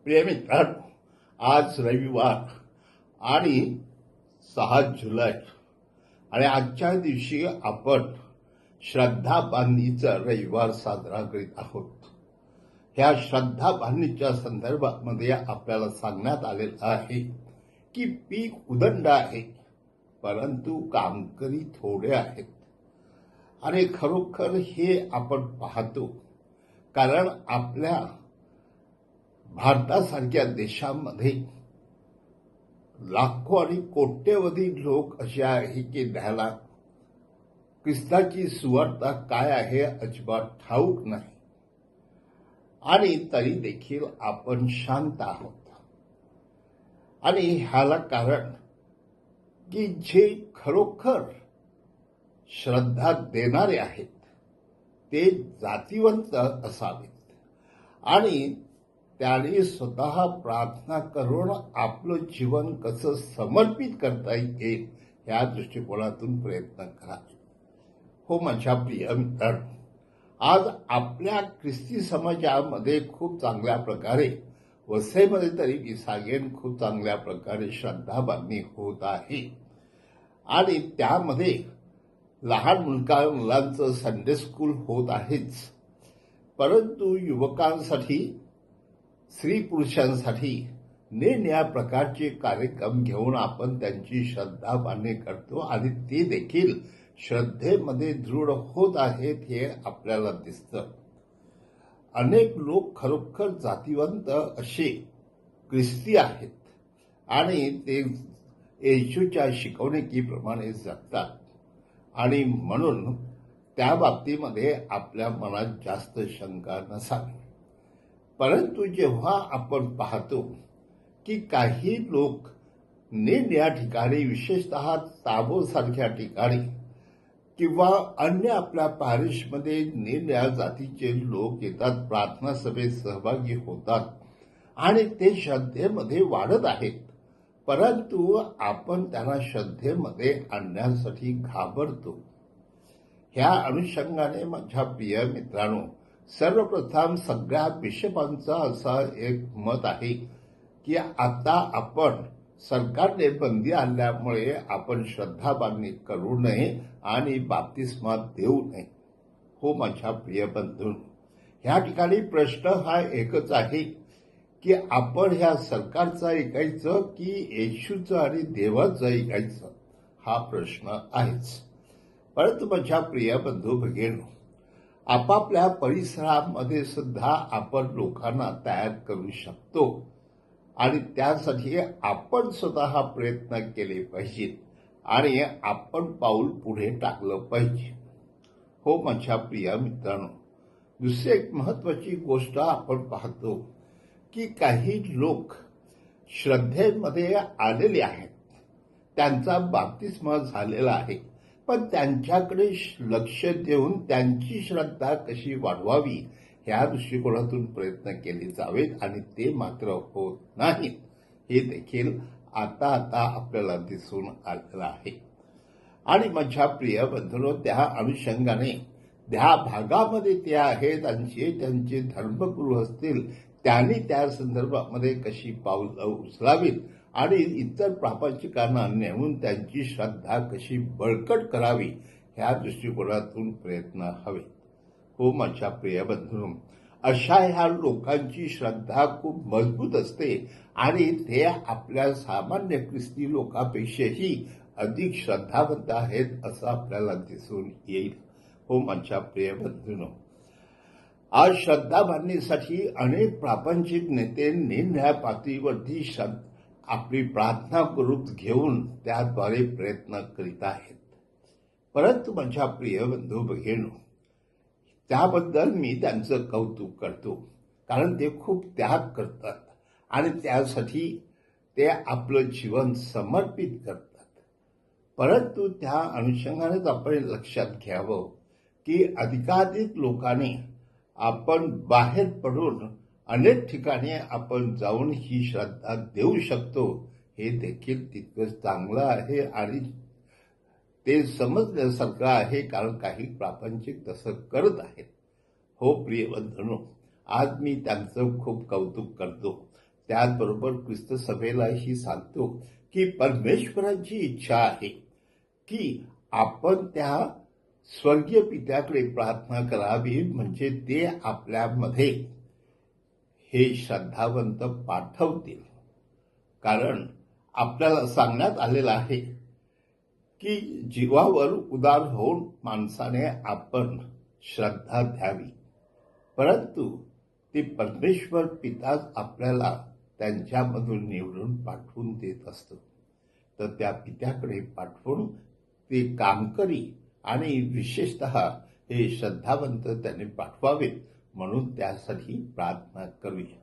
प्रिय मित्रांनो, आज रविवार आणि 6 जुलै आणि आजच्या दिवशी आपण श्रद्धा बांधणीचा रविवार साजरा करीत आहोत. ह्या श्रद्धा बांधणीच्या संदर्भामध्ये आपल्याला सांगण्यात आलेलं आहे की पीक उदंड आहे, परंतु कामकरी थोडे आहेत. आणि खरोखर हे आपण पाहतो, कारण आपल्या भारतासारख्या देशामध्ये लाखो आणि कोट्यवधी लोक असे आहे की त्याला ख्रिस्ताची सुवार्ता काय आहे अजिबात ठाऊक नाही, आणि तरी देखील आपण शांत आहोत. आणि ह्याला कारण की जे खरोखर श्रद्धा देणारे आहेत ते जातीवंत असावेत आणि त्याने स्वतः प्रार्थना करून आपलं जीवन कसं समर्पित करता येईल या दृष्टिकोनातून प्रयत्न करावे. हो माझ्या प्रिय मित्रांनो, आज आपल्या ख्रिस्ती समाजामध्ये खूप चांगल्या प्रकारे, वसईमध्ये तरी मी सांगेन खूप चांगल्या प्रकारे श्रद्धा बांधणी होत आहे. आणि त्यामध्ये लहान मुलांचं संडे स्कूल होत आहेच, परंतु युवकांसाठी, स्त्री पुरुषांसाठी निरनिराळ्या प्रकारचे कार्यक्रम घेऊन आपण त्यांची श्रद्धा बांधणी करतो आणि ते देखील श्रद्धेमध्ये दृढ होत आहेत हे आपल्याला दिसतं. अनेक लोक खरोखर जातीवंत असे ख्रिस्ती आहेत आणि ते येशूच्या शिकवणुकीप्रमाणे जगतात, आणि म्हणून त्या बाबतीमध्ये आपल्या मनात जास्त शंका नसावी. परंतु जेव्हा आपण पाहतो की काही लोक निरनिराळ्या ठिकाणी, विशेषतः ताबोरसारख्या ठिकाणी किंवा अन्य आपल्या पॅरिशमध्ये निरनिराळ्या जातीचे लोक येतात, प्रार्थना सभेत सहभागी होतात आणि ते श्रद्धेमध्ये वाढत आहेत, परंतु आपण त्यांना श्रद्धेमध्ये आणण्यासाठी घाबरतो. ह्या अनुषंगाने माझ्या प्रिय मित्रांनो, सर्वप्रथम सगळ्या बिशपांचा असा एक मत आहे की आता आपण सरकारने बंदी आणल्यामुळे आपण श्रद्धा बांधणी करू नये आणि बाप्तिस्मा देऊ नये. हो माझ्या प्रिय बंधूंनो, ह्या ठिकाणी प्रश्न हा एकच आहे की आपण ह्या सरकारचं ऐकायचं की येशूचं आणि देवाचं ऐकायचं, हा प्रश्न आहेच. परंतु माझ्या प्रिय बंधू भगिनींनो, आपापल्या परिसरामध्ये सुद्धा आपण लोकांना तयार करू शकतो आणि त्यासाठी आपण स्वतः प्रयत्न केले पाहिजेत आणि आपण पाऊल पुढे टाकलं पाहिजे. हो माझ्या प्रिय मित्रांनो, दुसरी एक महत्वाची गोष्ट आपण पाहतो की काही लोक श्रद्धेमध्ये आलेले आहेत, त्यांचा बाप्तिस्मा झालेला आहे, पण त्यांच्याकडे लक्ष देऊन त्यांची श्रद्धा कशी वाढवावी ह्या दृष्टिकोनातून प्रयत्न केले जावेत, आणि ते मात्र होत नाहीत. हे देखील आता आपल्याला दिसून आलेलं आहे. आणि माझ्या प्रिय बंधूंनो, त्या अनुषंगाने त्या भागामध्ये ते आहेत आणि त्यांचे धर्मगुरू असतील त्यांनी त्या संदर्भामध्ये कशी पाऊलं उचलावीत आणि इतर प्रापंचिकांना नेऊन त्यांची श्रद्धा कशी बळकट करावी ह्या दृष्टिकोनातून प्रयत्न हवेत. हो माझ्या प्रिय बंधूंनो, अशा ह्या लोकांची श्रद्धा खूप मजबूत असते आणि ते आपल्या सामान्य ख्रिस्ती लोकांपेक्षाही अधिक श्रद्धावंत आहेत असं आपल्याला दिसून येईल. हो माझ्या प्रिय बंधूंनो, आज श्रद्धा बांधणीसाठी अनेक प्रापंचिक नेते निरनिराळ्या पातळीवरती आपली प्रार्थना ग्रुप घेऊन त्याद्वारे प्रयत्न करीत आहेत. परंतु माझ्या प्रिय बंधू भगिनींनो, त्याबद्दल मी त्यांचं कौतुक करतो, कारण ते खूप त्याग करतात आणि त्यासाठी ते आपलं जीवन समर्पित करतात. परंतु त्या अनुषंगानेच आपण लक्षात घ्यावं की अधिकाधिक लोकांनी आपण बाहेर पडून अनेक ठिकाणी आपण जाऊन ही श्रद्धा देऊ शकतो, हे देखील तितकंच चांगलं आहे आणि ते समजण्यासारखं आहे, कारण काही प्रापंचिक तसं करत आहेत. हो प्रिय बंधूंनो, आज मी त्यांचं खूप कौतुक करतो, त्याचबरोबर ख्रिस्त सभेलाही सांगतो की परमेश्वराची इच्छा आहे की आपण त्या स्वर्गीय पित्याकडे प्रार्थना करावी, म्हणजे ते आपल्यामध्ये हे श्रद्धावंत पाठवतील. कारण आपल्याला सांगण्यात आलेलं आहे की जीवावर उदार होऊन माणसाने आपण श्रद्धा द्यावी, परंतु ते परमेश्वर पिताच आपल्याला त्यांच्यामधून निवडून पाठवून देत असतो. तर त्या पित्याकडे पाठवून ते कामकरी आणि विशेषतः हे श्रद्धावंत त्यांनी पाठवावेत, म्हणून त्यासाठी प्रार्थना करूया.